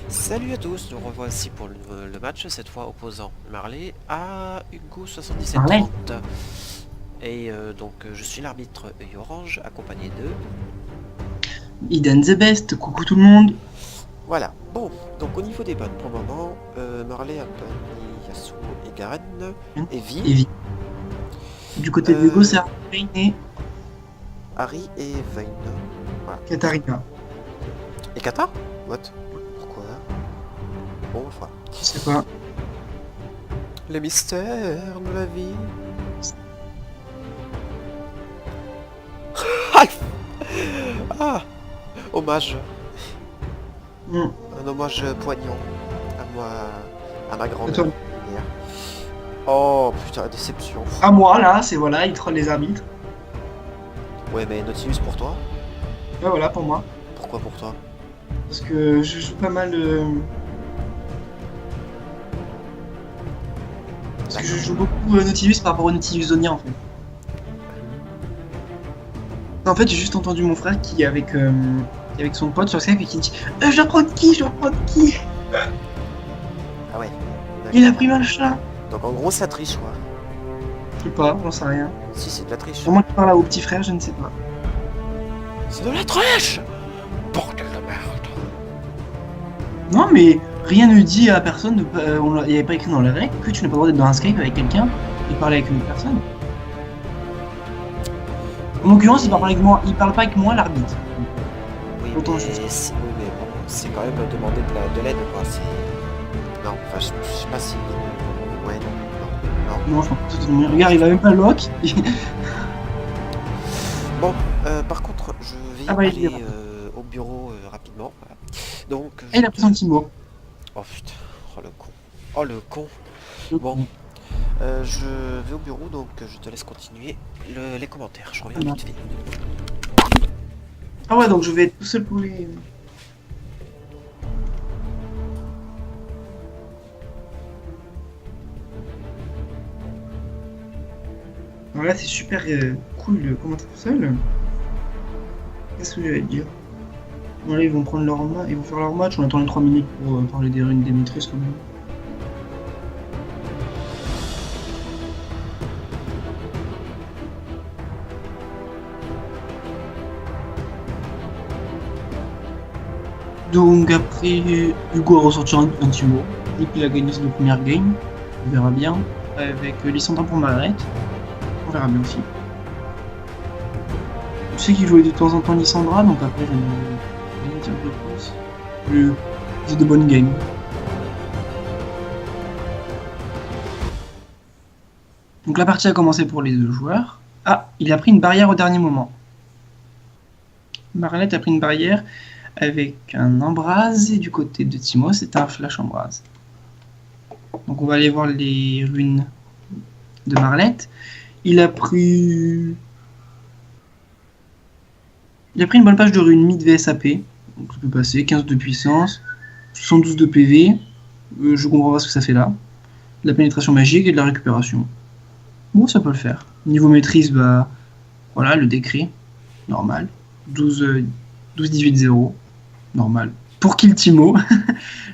Salut à tous, nous revoici pour le match, cette fois opposant Marley à Hugo Parlez. 7730. Et je suis l'arbitre œil orange, accompagné de... Eden the best, coucou tout le monde. Voilà, bon, donc au niveau des bonnes pour le moment, Marley a banni Yasuo et Garen, et Vi, Et du côté de Hugo, euh, c'est Harry et Harry et Vayne. Voilà. Katarina. Et Kata? What? Pourquoi? Bon, enfin. Je sais pas. Le mystère de la vie. Ah! Hommage. Hmm. Un hommage poignant à moi, à ma grand-mère. Attends. Hier. Oh putain, la déception. À moi, là, c'est voilà, il troll les arbitres. Ouais, mais Nautilus pour toi? Ouais, voilà, pour moi. Pourquoi pour toi? Parce que je joue pas mal. Parce que je D'accord. joue beaucoup Nautilus par rapport au Nautilus Zonia, en fait. En fait, j'ai juste entendu mon frère qui est avec son pote sur Skype et qui dit je reprends qui? Je reprends qui? Ah ouais. Il a D'accord. pris ma chat. Donc en gros, ça triche, quoi. Je sais pas, j'en sais rien. Si, c'est de la triche. Vraiment qu'il parle au petit frère, je ne sais pas. C'est de la triche! Bordel de merde. Non, mais rien ne dit à personne, il n'y avait pas écrit dans les règles que tu n'as pas le droit d'être dans un Skype avec quelqu'un et parler avec une autre personne. En l'occurrence, il parle pas avec moi, l'arbitre. Oui, Autant mais, je sais. oui, mais bon, c'est quand même demander de l'aide, quoi. C'est... Non, enfin, je sais pas si... Ouais, non, non, non. Non, je pense pas que c'est- Regarde, il a même pas le lock. Bon, par contre, je Ah vais bah, il est aller rentré. au bureau rapidement. Voilà. Donc, Ah, je il a pris te... son petit mot. Oh putain, oh le con. Oh le con. Bon, je vais au bureau, donc je te laisse continuer les commentaires. Je reviens vite fait. Ah ouais, donc je vais être tout seul pour les. Alors là, c'est super cool de commenter tout seul. Qu'est-ce que j'allais te dire? Bon, là, ils vont prendre leur ils vont faire leur match. On attend les 3 minutes pour parler des runes des maîtrises quand même. Donc après, Hugo a ressorti un petit mot. Et puis il a gagné sa première game. On verra bien. Avec Lissandra pour Margaret. On verra bien aussi. Je sais qu'il jouait de temps en temps Lissandra, donc après je ne vais rien dire de plus. C'est de bonnes games. Donc la partie a commencé pour les deux joueurs. Ah, il a pris une barrière au dernier moment. Margaret a pris une barrière avec un embrase et du côté de Timo, c'est un flash embrase. Donc on va aller voir les runes de Marlette. Il a pris. Il a pris une bonne page de runes mid VSAP. Donc ça peut passer. 15 de puissance, 72 de PV. Je comprends pas ce que ça fait là. De la pénétration magique et de la récupération. Bon, ça peut le faire. Niveau maîtrise, bah voilà, le décret. Normal. 12-18-0. Normal. Pour Kill Timo.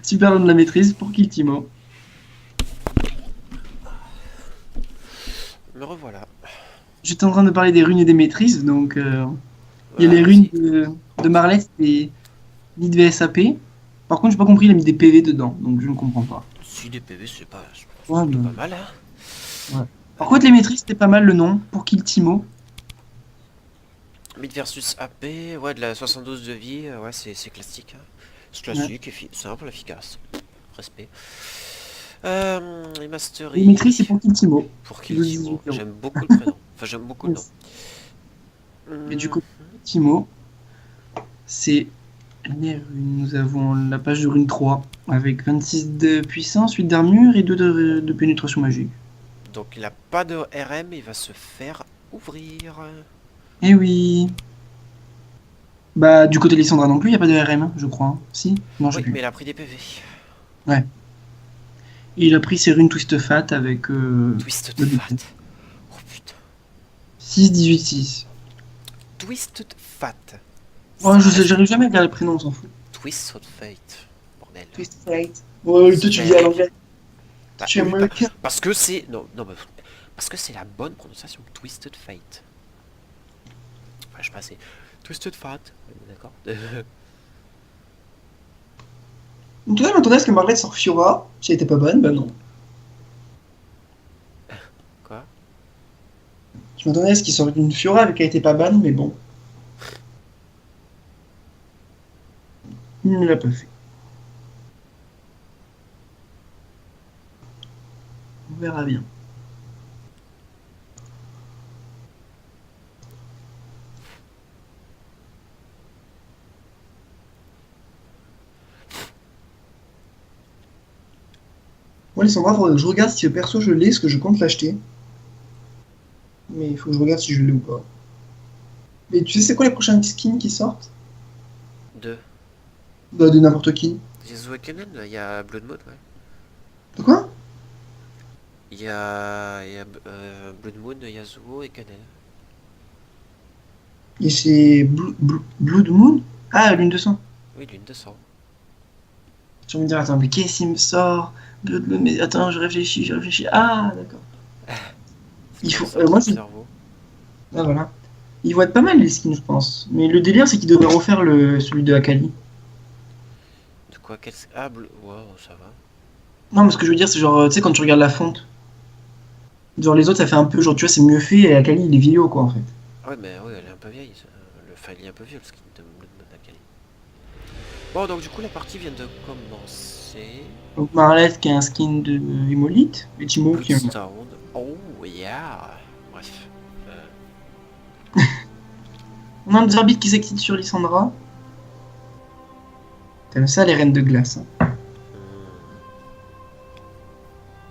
Super long de la maîtrise pour Kill Timo. Me revoilà. J'étais en train de parler des runes et des maîtrises, donc il y a les runes Allons-y. de Marlette et mid VSAP. Par contre, j'ai pas compris, il a mis des PV dedans, donc je ne comprends pas. Si des PV, c'est pas, Ouais, plutôt mais- pas mal, hein. ouais. Par contre, les maîtrises, c'était pas mal le nom pour Kill Timo. Mid versus AP, ouais, de la 72 de vie, ouais, c'est classique, hein. C'est Ouais. classique, simple, efficace. Respect. Et Les Mastery. maîtrises, c'est pour Kill Timo. Pour Kill Timo. 12-18-0. J'aime beaucoup le prénom. Enfin, j'aime beaucoup le nom. Yes. Et du côté de Timo, c'est les runes. Nous avons la page de rune 3 avec 26 de puissance, 8 d'armure et 2 de pénétration magique. Donc il a pas de RM, il va se faire ouvrir. Eh oui. Bah, du côté de Lissandra non plus, il n'y a pas de RM, je crois. Hein. Si? Non, je sais Oui, plus. mais il a pris des PV. Ouais. Et il a pris ses runes Twist Fat avec Twisted Fat. Oh putain. 6, 18, 6. Twisted Fat. Ouais, Ça reste j'arrive jamais à regarder le prénom, on s'en fout. Twisted Fate. Bon, bordel. Twist Fate. Ouais, toi tu dis à l'anglais. Bah, Tu es oui, américain. parce que c'est... Non, non, parce que c'est la bonne prononciation. Twisted Fate. Enfin, je sais pas, c'est... Twisted Fate. D'accord. Donc toi, je m'attendais à ce que Margaret sort Fiora. Si elle était pas bonne, bah non. Quoi? Je m'attendais à ce qu'il sorte une Fiora avec elle était pas bonne, mais bon. Il ne l'a pas fait. On verra bien. Moi, les Sandra, faudrait que je regarde si le perso je l'ai, parce que je compte l'acheter. Mais il faut que je regarde si je l'ai ou pas. Mais tu sais, c'est quoi les prochaines skins qui sortent? Deux. Bah, de n'importe qui. Yasuo et Kennen, il y a Blood Moon, ouais. De quoi? Il y a Blood Moon, Yasuo et Kennen. Et c'est Blood Moon? Ah, Lune de sang. Oui, l'une de sang. Tu vas me dire, attends, mais qu'est-ce qu'il me sort? Blood Moon, mais attends, je réfléchis, je réfléchis. Ah, d'accord. C'est Il pas faut. ça dans Moi, ton je. cerveau. Ah, voilà. Ils vont être pas mal les skins, je pense. Mais le délire, c'est qu'ils devraient refaire celui de Akali. De quoi? Ah, wow, ça va. Non, mais ce que je veux dire, c'est genre, tu sais, quand tu regardes la fonte, genre les autres, ça fait un peu, genre, tu vois, c'est mieux fait, et Akali, il est vieillot, quoi, en fait. Ah ouais, mais oui, elle est un peu vieille. Enfin, il est un peu vieux, le skin de Blood Moon Akali. Bon, donc du coup, la partie vient de commencer. Donc Marleth qui a un skin de Hémolite, et Timo qui a un... Bloodstone. Oh, yeah. Bref. On a un Zerbit qui s'excite sur Lissandra. T'aimes ça, les reines de glace, hein.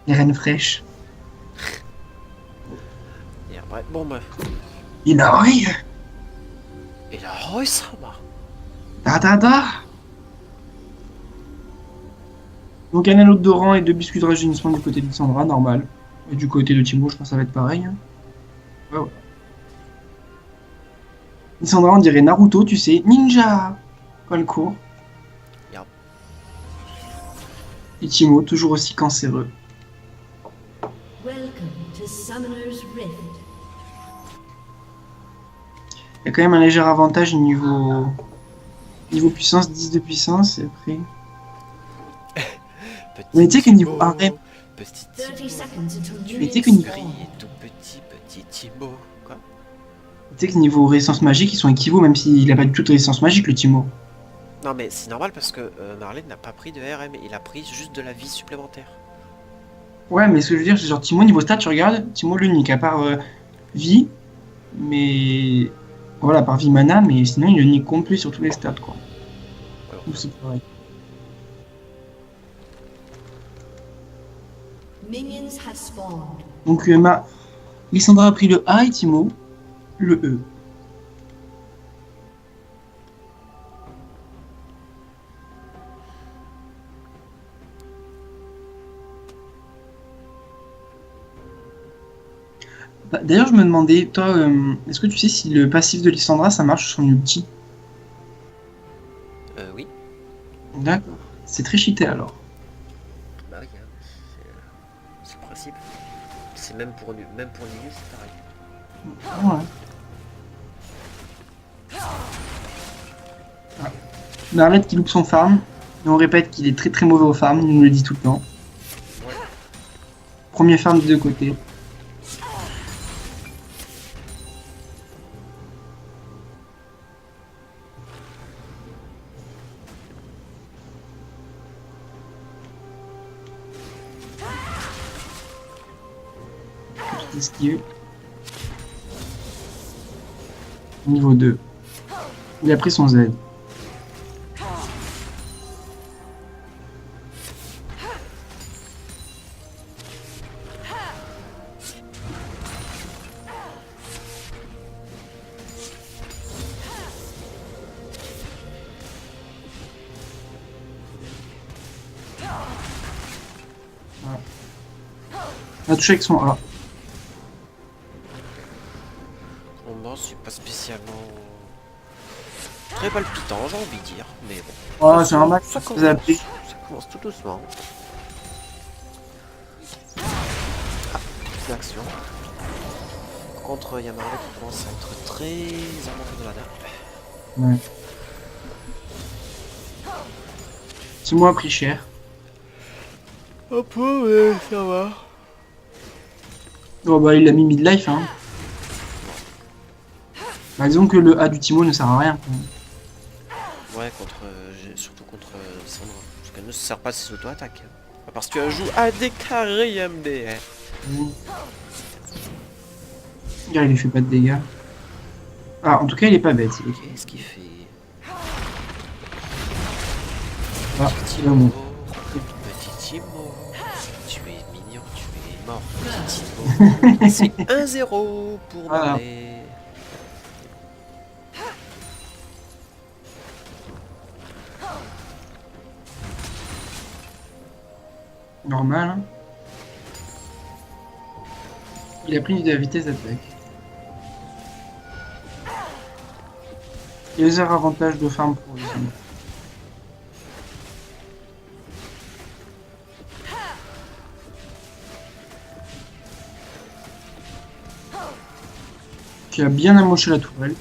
Les reines fraîches. Et après, bon, bref. Il a oui. Et là, oh, ça va. Da da da. Donc un anneau de Doran et deux biscuits de rajeunissement du côté de Lissandra, normal. Et du côté de Timo, je pense que ça va être pareil, hein. Ouais, ouais. Lissandra, on dirait Naruto, tu sais. Ninja. Quand elle court. Yep. Et Timo, toujours aussi cancéreux. Welcome to Summoner's Rift. Il y a quand même un léger avantage niveau puissance, 10 de puissance, et après... Petit Mais tu sais que niveau Timo, arène, petit 30 Timo, seconds until Mais tu sais que minions niveau- spawn. et tout petit Timo. Quoi? tu sais que niveau résistance magique, ils sont équivaux, même s'il a pas du tout de résistance magique, le Timo. Non, mais c'est normal parce que Marlène n'a pas pris de RM, il a pris juste de la vie supplémentaire. Ouais, mais ce que je veux dire, c'est genre Timo, niveau stat, tu regardes, Timo l'unique, à part vie, mais... Voilà, à part vie mana, mais sinon il est unique complet sur tous les stats, quoi. Alors, Donc c'est pareil. Minions have spawned. Donc Lissandra a pris le A et Timo, le E. Bah, d'ailleurs, je me demandais, toi, est-ce que tu sais si le passif de Lissandra, ça marche sur son ulti? oui. D'accord. C'est très cheaté, alors. Bah oui, hein, c'est le principe. C'est même pour Nunu, c'est pareil. Ouais. Ah. Marlette qui loupe son farm, et on répète qu'il est très très mauvais au farm, il nous le dit tout le temps. Ouais. Premier farm des deux côtés. Petite esquive. Niveau 2. Il a pris son Z. Voilà. On a touché avec son A. Bon, c'est pas spécialement très palpitant, j'ai envie de dire, mais bon. Oh, c'est un max, Ça c'est commence. zappé. Ça commence tout doucement. Ah, petite action. Contre Yamarle qui commence à être très avancé de la nappe. Ouais. Timo a pris cher. Un peu, mais ça va. Oh bah il a mis midlife hein. Bah, disons que le A du Timo ne sert à rien. Ouais, surtout contre Sandra. Parce qu'elle ne se sert pas de ses auto-attaques. Parce qu'elle joue AD carré MDR. Regarde, il lui fait pas de dégâts. Ah, en tout cas, il est pas bête. Qu'est-ce qu'il fait? Ah, Petit c'est bon. Timo, tu es mignon, tu es mort, petit Timo. C'est 1-0 pour Voilà. Marley. Normal. Hein. Il a pris de la vitesse d'attaque. Il y a 0 avantage de farm pour lui. Qui a bien amoché la tourelle.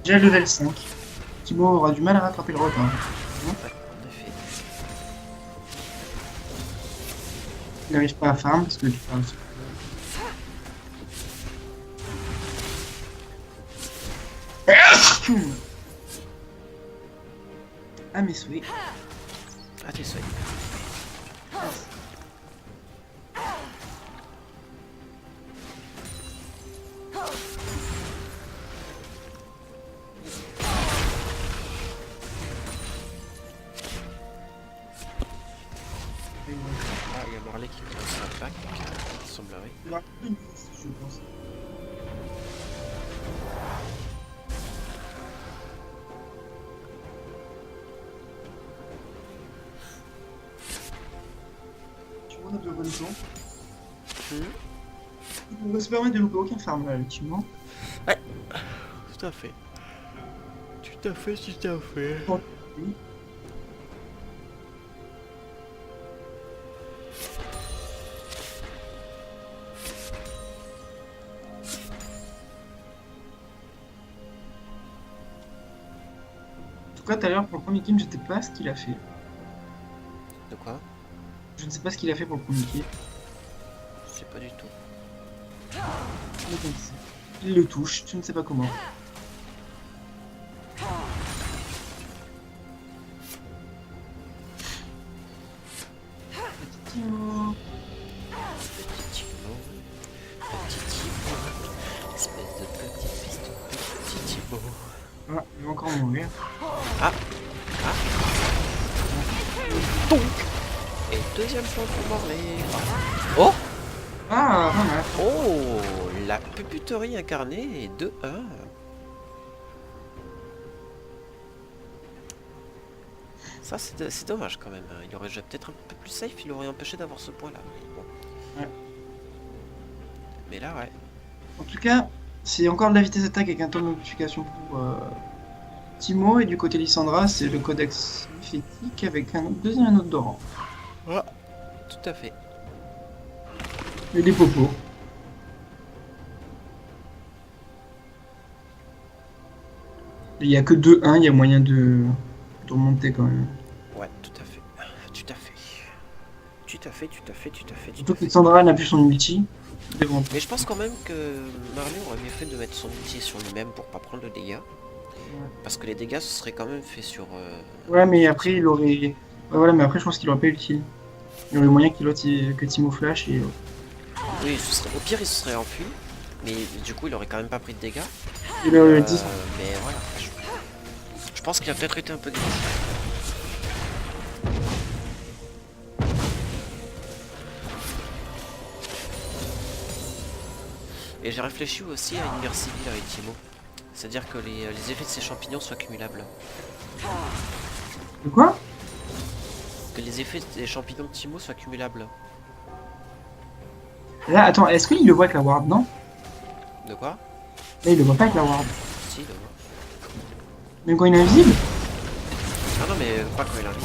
Déjà level 5. Timo aura du mal à rattraper le retard. Ouais, en effet. Il n'arrive pas à farm parce que tu parles. Ah mes souhaits. Ah, t'es souhaits. Ah, il y a Marley qui commence à back, il semblerait. Je pense. Tu vois, on a de bonnes gens. On va se permettre de louper aucun farm là, effectivement. Tout à fait. Tout à fait, tout à fait. Oui. En tout cas, tout à l'heure, pour le premier kill, je ne sais pas ce qu'il a fait. De quoi? Je ne sais pas ce qu'il a fait pour le premier kill. Je sais pas du tout. Il le touche, je ne sais pas comment. Petit Timo. Petit Timo. Petit Timo. Espèce de petit piston. Petit Timo. Ah, il va encore mourir. Donc. Et deuxième point pour Marley. Oh! Ah, pas mal. Oh! La puputerie incarnée est 2-1. Ça, c'est dommage quand même. Il aurait peut-être un peu plus safe, il aurait empêché d'avoir ce point-là. Bon. Ouais. Mais là, ouais. En tout cas, c'est encore de la vitesse d'attaque avec un temps de modification pour Timo. Et du côté Lissandra, c'est le codex mythique avec un deuxième anneau de rang. Ah, tout à fait. Et des popos. Il n'y a que 2-1, il y a moyen de remonter quand même. Ouais, tout à fait. Tout à fait. Tout à fait, tout à fait, tout à fait, tout Surtout à que fait. Lissandra n'a plus son ulti. Mais je pense quand même que Marley aurait mieux fait de mettre son ulti sur lui-même pour pas prendre le dégât. Parce que les dégâts ce serait quand même fait sur... Ouais, mais sur après, Timo. il aurait. Ouais, voilà, mais après, je pense qu'il aurait pas utile. Il y aurait moyen que Timo flash et. Oui, au pire il se serait enfui. Mais du coup il aurait quand même pas pris de dégâts. Il aurait 10. Mais voilà. Je pense qu'il a peut-être été un peu difficile. Et j'ai réfléchi aussi à une guerre civile avec Timo. C'est-à-dire que les effets de ces champignons soient cumulables. De quoi? Que les effets des champignons de Timo soient cumulables. Là, attends, est-ce qu'il le voit avec la ward? Non? De quoi? Là, il le voit pas avec la ward. Si, de moi. Même quand il est invisible? Ah non, mais pas quand il arrive.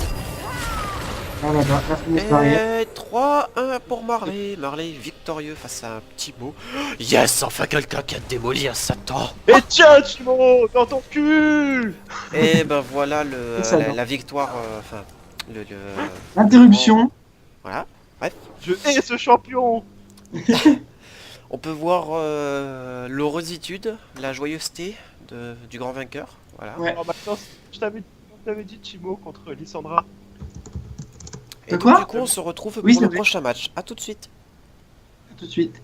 Ah là-bas, la fameuse barrière. Et 3-1 pour Marley. Marley victorieux face à un petit mot. Yes, enfin quelqu'un qui a démoli un Satan. Et tiens, Chimo, dans ton cul. Et ben voilà Excellent. la victoire. Enfin, le. Interruption. Voilà. Bref. Je hais ce champion. On peut voir l'heurositude, la joyeuseté du grand vainqueur. Voilà. Ouais. Alors maintenant, je t'avais dit Chimo contre Lissandra. Et De donc, quoi du coup, on se retrouve Oui, pour le c'est vrai. prochain match. A tout de suite. Tout de suite.